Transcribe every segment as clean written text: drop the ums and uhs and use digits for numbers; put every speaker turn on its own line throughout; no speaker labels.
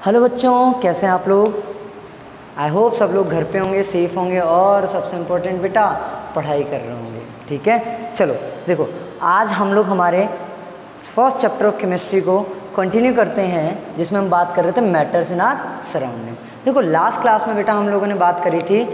Hello बच्चों, कैसे हैं आप लोग। आई होप सब लोग घर पे होंगे, सेफ़ होंगे और सबसे इम्पोर्टेंट बेटा पढ़ाई कर रहे होंगे। ठीक है, चलो देखो, आज हम लोग हमारे फर्स्ट चैप्टर ऑफ केमिस्ट्री को कंटिन्यू करते हैं, जिसमें हम बात कर रहे थे मैटर्स इन आर सराउंडिंग। देखो, लास्ट क्लास में बेटा हम लोगों ने बात करी थी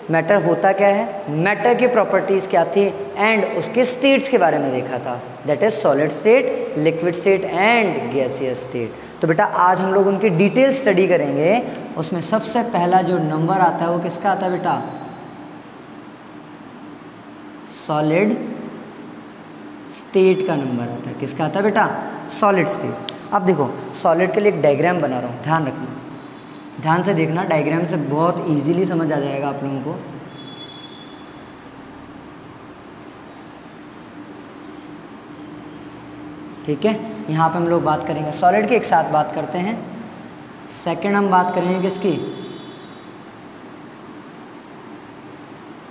मैटर होता क्या है, मैटर की प्रॉपर्टीज़ क्या थी एंड उसके स्टेट्स के बारे में देखा था, that is solid state, liquid state and gaseous state. तो बेटा आज हम लोग उनकी डिटेल स्टडी करेंगे। उसमें सबसे पहला जो नंबर आता है वो किसका आता है बेटा, सॉलिड स्टेट का नंबर आता है। किसका आता है बेटा, सॉलिड स्टेट। अब देखो, सॉलिड के लिए एक डायग्राम बना रहा हूँ, ध्यान रखना, ध्यान से देखना, डायग्राम से बहुत इजीली समझ आ जाएगा आप लोगों को। ठीक है, यहाँ पे हम लोग बात करेंगे सॉलिड की, एक साथ बात करते हैं। सेकंड हम बात करेंगे किसकी,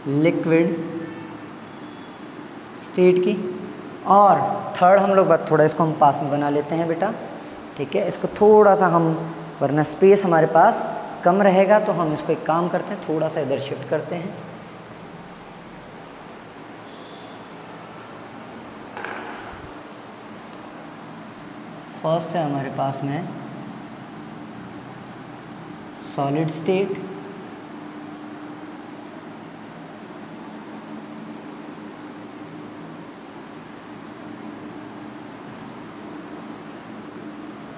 लिक्विड स्टेट की। और थर्ड हम लोग थोड़ा इसको हम पास में बना लेते हैं बेटा। ठीक है, इसको थोड़ा सा हम, वरना स्पेस हमारे पास कम रहेगा, तो हम इसको एक काम करते हैं, थोड़ा सा इधर शिफ्ट करते हैं। फर्स्ट है हमारे पास में सॉलिड स्टेट,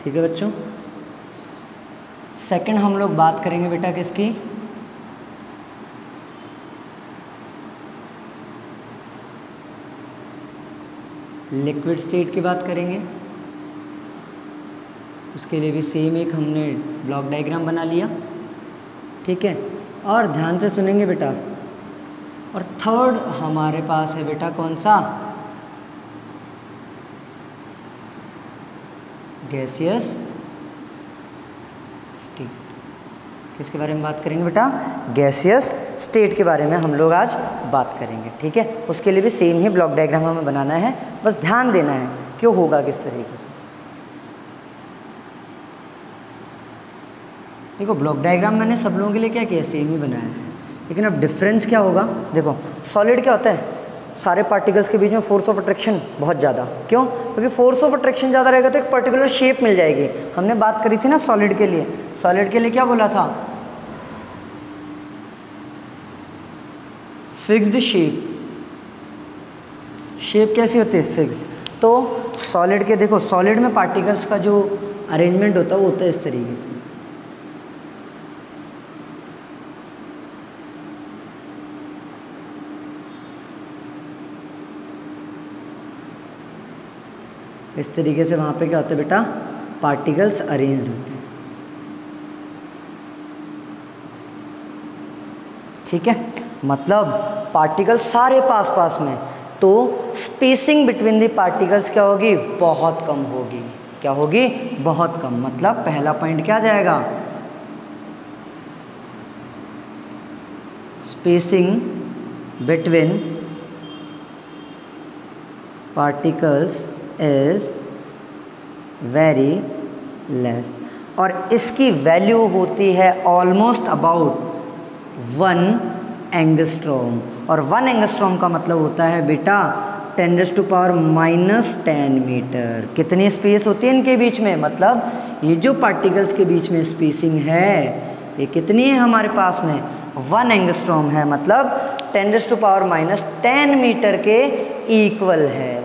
ठीक है बच्चों। सेकंड हम लोग बात करेंगे बेटा किसकी, लिक्विड स्टेट की बात करेंगे। उसके लिए भी सेम एक हमने ब्लॉक डायग्राम बना लिया। ठीक है, और ध्यान से सुनेंगे बेटा। और थर्ड हमारे पास है बेटा कौन सा, गैसियस स्टेट। किसके बारे में बात करेंगे बेटा, गैसियस स्टेट के बारे में हम लोग आज बात करेंगे। ठीक है, उसके लिए भी सेम ही ब्लॉक डायग्राम हमें बनाना है, बस ध्यान देना है कि वो होगा किस तरीके से। देखो, ब्लॉक डायग्राम मैंने सब लोगों के लिए क्या किया, सेम ही बनाया है, लेकिन अब डिफरेंस क्या होगा। देखो, सॉलिड क्या होता है, सारे पार्टिकल्स के बीच में फोर्स ऑफ अट्रैक्शन बहुत ज़्यादा, क्यों, क्योंकि फोर्स ऑफ अट्रैक्शन ज़्यादा रहेगा तो एक पर्टिकुलर शेप मिल जाएगी। हमने बात करी थी ना सॉलिड के लिए, सॉलिड के लिए क्या बोला था, फिक्स्ड शेप। शेप कैसी होती है, फिक्स। तो सॉलिड के, देखो सॉलिड में पार्टिकल्स का जो अरेंजमेंट होता है वो होता है इस तरीके से। इस तरीके से वहाँ पे क्या होता है बेटा, पार्टिकल्स अरेंज होते हैं। ठीक है, मतलब पार्टिकल्स सारे पास पास में, तो स्पेसिंग बिटवीन द पार्टिकल्स क्या होगी, बहुत कम होगी। क्या होगी, बहुत कम। मतलब पहला पॉइंट क्या जाएगा, spacing between particles is very less, और इसकी वैल्यू होती है ऑलमोस्ट अबाउट 1 एंगस्ट्रॉम। और 1 एंगस्ट्रॉम का मतलब होता है बेटा 10⁻⁻10 मीटर। कितनी स्पेस होती है इनके बीच में, मतलब ये जो पार्टिकल्स के बीच में स्पेसिंग है ये कितनी है हमारे पास में, 1 एंगस्ट्रॉम है, मतलब 10⁻⁻10 मीटर के इक्वल है।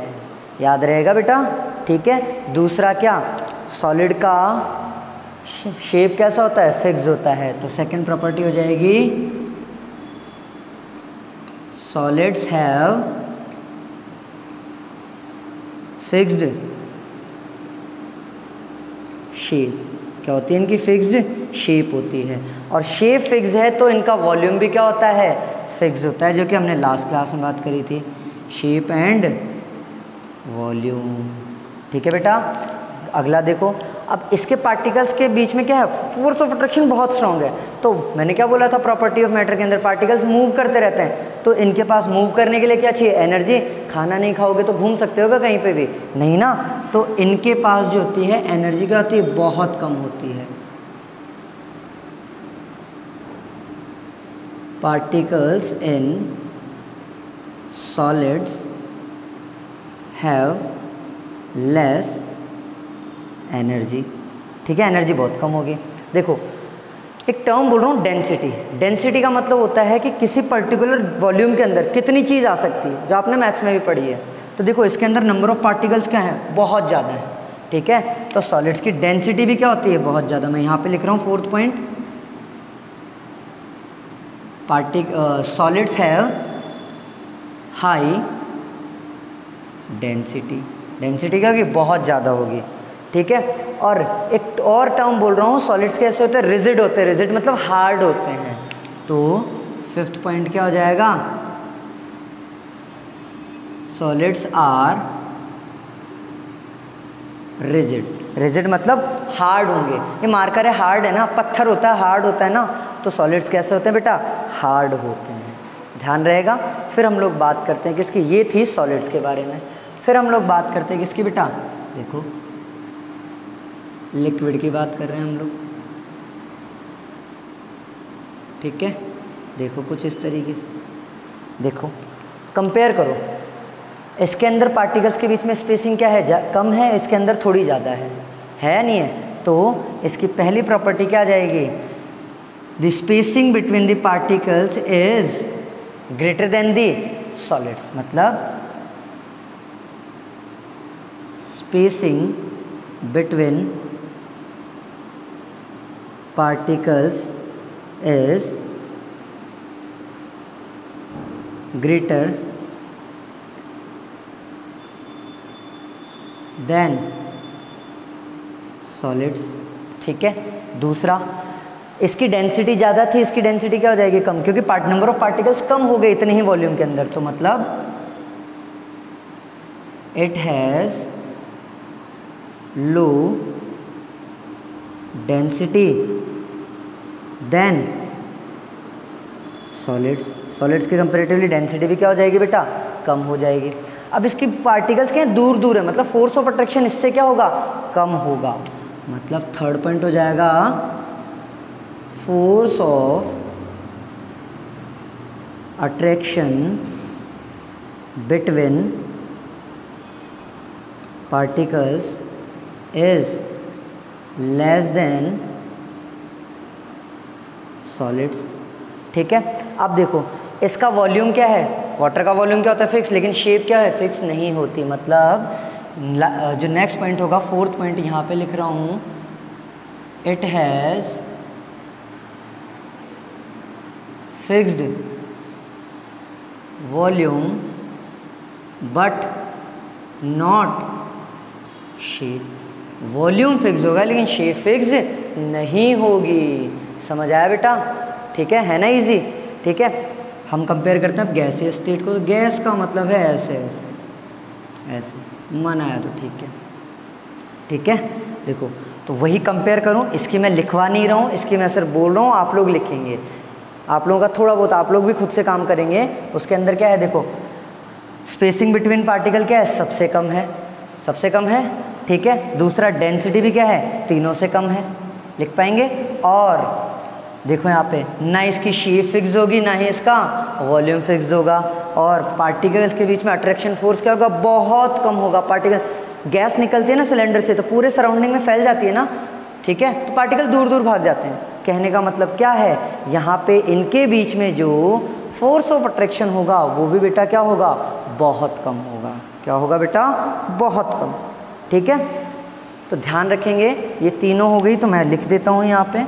याद रहेगा बेटा। ठीक है, दूसरा क्या, सॉलिड का शेप कैसा होता है, फिक्स होता है। तो सेकंड प्रॉपर्टी हो जाएगी, सॉलिड्स हैव फिक्स्ड शेप। क्या होती है इनकी, फिक्स्ड शेप होती है। और शेप फिक्स है तो इनका वॉल्यूम भी क्या होता है, फिक्स होता है, जो कि हमने लास्ट क्लास में बात करी थी, शेप एंड वॉल्यूम। ठीक है बेटा, अगला देखो, अब इसके पार्टिकल्स के बीच में क्या है, फोर्स ऑफ अट्रैक्शन बहुत स्ट्रांग है। तो मैंने क्या बोला था, प्रॉपर्टी ऑफ मैटर के अंदर पार्टिकल्स मूव करते रहते हैं, तो इनके पास मूव करने के लिए क्या चाहिए, एनर्जी। खाना नहीं खाओगे तो घूम सकते होगा कहीं पे भी नहीं ना, तो इनके पास जो होती है एनर्जी क्या होती है, बहुत कम होती है। particles in solids have less energy। ठीक है, एनर्जी बहुत कम होगी। देखो एक टर्म बोल रहा हूँ डेंसिटी। डेंसिटी का मतलब होता है कि किसी पर्टिकुलर वॉल्यूम के अंदर कितनी चीज़ आ सकती है, जो आपने मैथ्स में भी पढ़ी है। तो देखो इसके अंदर नंबर ऑफ पार्टिकल्स क्या है, बहुत ज़्यादा है। ठीक है, तो सॉलिड्स की डेंसिटी भी क्या होती है, बहुत ज़्यादा। मैं यहाँ पे लिख रहा हूँ 4th point, solids have high density. Density क्या होगी, बहुत ज़्यादा होगी। ठीक है, और एक और टर्म बोल रहा हूँ, सॉलिड्स कैसे होते हैं, रिजिड होते हैं। रिजिड मतलब हार्ड होते हैं। तो 5th पॉइंट क्या हो जाएगा, सॉलिड्स आर रिजिड। रिजिड मतलब हार्ड होंगे। ये मार्कर है, हार्ड है ना, पत्थर होता है, हार्ड होता है ना। तो सॉलिड्स कैसे होते हैं बेटा, हार्ड होते हैं। ध्यान रहेगा। फिर हम लोग बात करते हैं किसकी, ये थी सॉलिड्स के बारे में। फिर हम लोग बात करते हैं किसकी बेटा, देखो लिक्विड की बात कर रहे हैं हम लोग। ठीक है, देखो कुछ इस तरीके से, देखो कंपेयर करो। इसके अंदर पार्टिकल्स के बीच में स्पेसिंग क्या है, कम है, इसके अंदर थोड़ी ज़्यादा है नहीं है। तो इसकी पहली प्रॉपर्टी क्या आ जाएगी, the spacing between the particles is greater than the solids. मतलब spacing between particles is greater than solids। ठीक है, दूसरा इसकी डेंसिटी ज़्यादा थी, इसकी डेंसिटी क्या हो जाएगी, कम, क्योंकि नंबर ऑफ पार्टिकल्स कम हो गए इतने ही वॉल्यूम के अंदर। तो मतलब it has low density than solids. Solids के कंपेरेटिवली डेंसिटी भी क्या हो जाएगी बेटा, कम हो जाएगी। अब इसकी पार्टिकल्स क्या दूर दूर है, मतलब फोर्स ऑफ अट्रैक्शन इससे क्या होगा, कम होगा। मतलब 3rd पॉइंट हो जाएगा, force of attraction between particles is less than solids. ठीक है, अब देखो इसका वॉल्यूम क्या है, वाटर का वॉल्यूम क्या होता है, फिक्स, लेकिन शेप क्या है, फिक्स नहीं होती। मतलब जो नेक्स्ट पॉइंट होगा 4th पॉइंट यहाँ पे लिख रहा हूँ, it has fixed volume but not shape. Volume fix होगा लेकिन शेप फिक्स नहीं होगी। समझ आया बेटा, ठीक है ना, इजी। ठीक है, हम कंपेयर करते हैं अब गैसियस स्टेट को। गैस का मतलब है ऐसे ऐसे ऐसे, मन आया तो ठीक है। देखो तो वही कंपेयर करूं, इसकी मैं लिखवा नहीं रहा हूं, इसकी मैं सिर्फ बोल रहा हूं, आप लोग लिखेंगे। आप लोगों का थोड़ा बहुत आप लोग भी खुद से काम करेंगे। उसके अंदर क्या है, देखो स्पेसिंग बिटवीन पार्टिकल क्या है, सबसे कम है, सबसे कम है। ठीक है, दूसरा डेंसिटी भी क्या है, तीनों से कम है, लिख पाएंगे। और देखो यहाँ पे ना इसकी शेप फिक्स होगी, ना ही इसका वॉल्यूम फिक्स होगा। और पार्टिकल्स के बीच में अट्रैक्शन फोर्स क्या होगा, बहुत कम होगा। पार्टिकल गैस निकलती है ना सिलेंडर से, तो पूरे सराउंडिंग में फैल जाती है ना। ठीक है, तो पार्टिकल दूर दूर भाग जाते हैं। कहने का मतलब क्या है, यहाँ पे इनके बीच में जो फोर्स ऑफ अट्रैक्शन होगा वो भी बेटा क्या होगा, बहुत कम होगा। क्या होगा बेटा, बहुत कम। ठीक है, तो ध्यान रखेंगे। ये तीनों हो गई, तो मैं लिख देता हूँ यहाँ पे,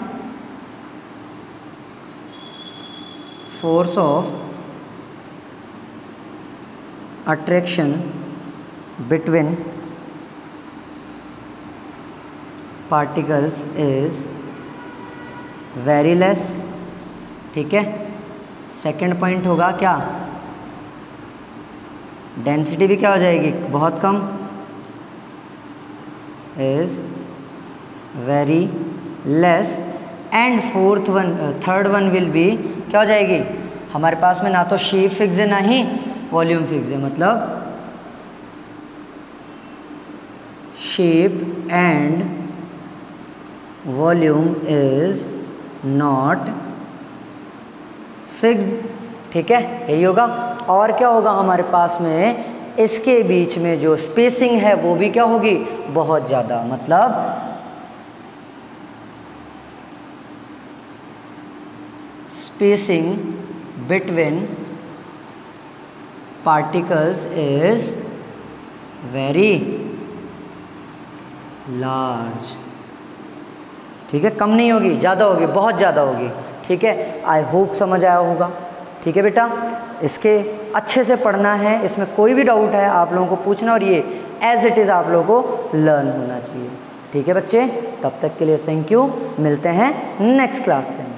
force of attraction between particles is very less. ठीक है, सेकंड पॉइंट होगा क्या, डेंसिटी भी क्या हो जाएगी, बहुत कम, is very less. And third one will be क्या हो जाएगी, हमारे पास में ना तो शेप फिक्स है ना ही वॉल्यूम फिक्स है। मतलब shape and volume is not fixed, ठीक है, यही होगा। और क्या होगा हमारे पास में, इसके बीच में जो स्पेसिंग है वो भी क्या होगी, बहुत ज़्यादा, मतलब spacing between particles is very large, ठीक है, कम नहीं होगी, ज़्यादा होगी, बहुत ज़्यादा होगी, ठीक है। आई होप समझ आया होगा, ठीक है बेटा। इसके अच्छे से पढ़ना है, इसमें कोई भी डाउट है आप लोगों को पूछना, और ये एज इट इज़ आप लोगों को लर्न होना चाहिए, ठीक है बच्चे। तब तक के लिए थैंक यू, मिलते हैं नेक्स्ट क्लास के अंदर।